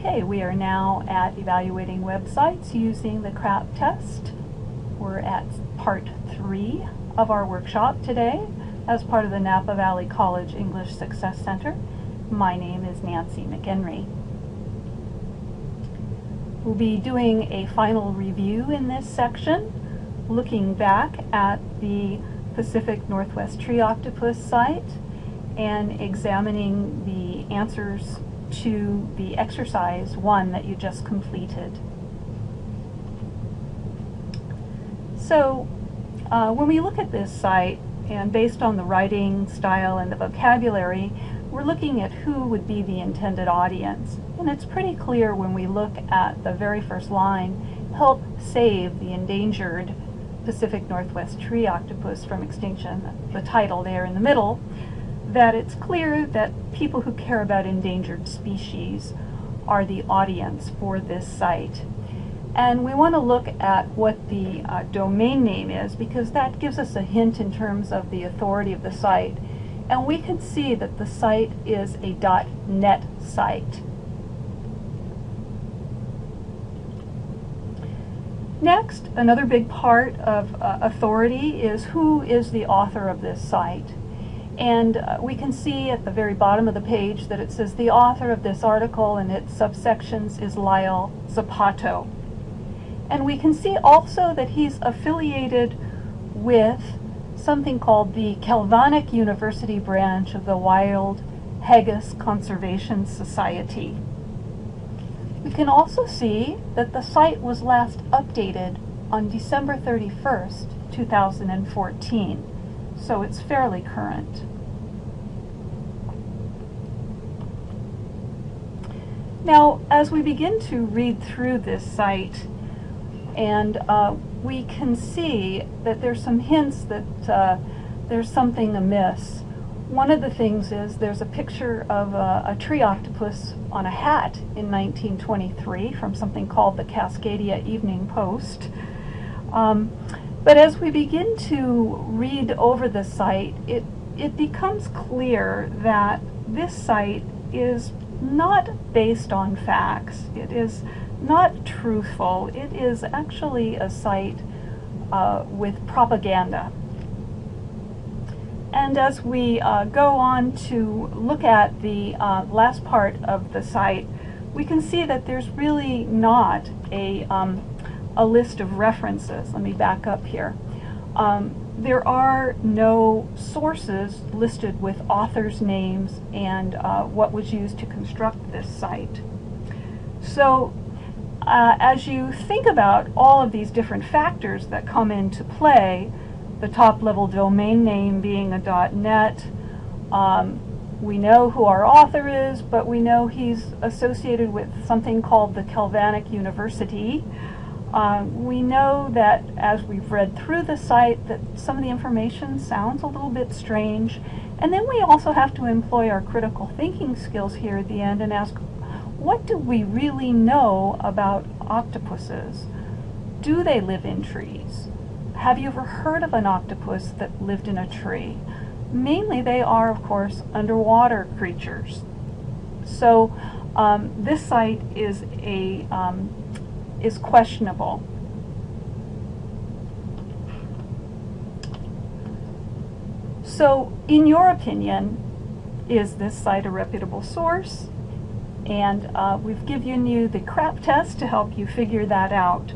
Okay, we are now at evaluating websites using the CRAP test. We're at part 3 of our workshop today as part of the Napa Valley College English Success Center. My name is Nancy McHenry. We'll be doing a final review in this section, looking back at the Pacific Northwest Tree Octopus site and examining the answers to the exercise 1 that you just completed. So when we look at this site, and based on the writing style and the vocabulary, we're looking at who would be the intended audience. And it's pretty clear when we look at the very first line, help save the endangered Pacific Northwest tree octopus from extinction, the title there in the middle, that it's clear that people who care about endangered species are the audience for this site. And we want to look at what the domain name is, because that gives us a hint in terms of the authority of the site. And we can see that the site is a .net site. Next, another big part of authority is who is the author of this site. And we can see at the very bottom of the page that it says the author of this article and its subsections is Lyle Zapato. And we can see also that he's affiliated with something called the Kelvanic University branch of the Wild Haggis Conservation Society. We can also see that the site was last updated on December 31st, 2014. So it's fairly current. Now, as we begin to read through this site, and we can see that there's some hints that there's something amiss. One of the things is there's a picture of a tree octopus on a hat in 1923 from something called the Cascadia Evening Post. But as we begin to read over the site, it becomes clear that this site is not based on facts. It is not truthful. It is actually a site with propaganda. And as we go on to look at the last part of the site, we can see that there's really not a list of references. Let me back up here. There are no sources listed with authors' names and what was used to construct this site. So as you think about all of these different factors that come into play, the top-level domain name being a .net, we know who our author is, but we know he's associated with something called the Kelvanic University. We know that as we've read through the site that some of the information sounds a little bit strange. And then we also have to employ our critical thinking skills here at the end and ask, what do we really know about octopuses? Do they live in trees? Have you ever heard of an octopus that lived in a tree? Mainly they are, of course, underwater creatures. So this site is questionable. So, in your opinion, is this site a reputable source? And we've given you the CRAP test to help you figure that out.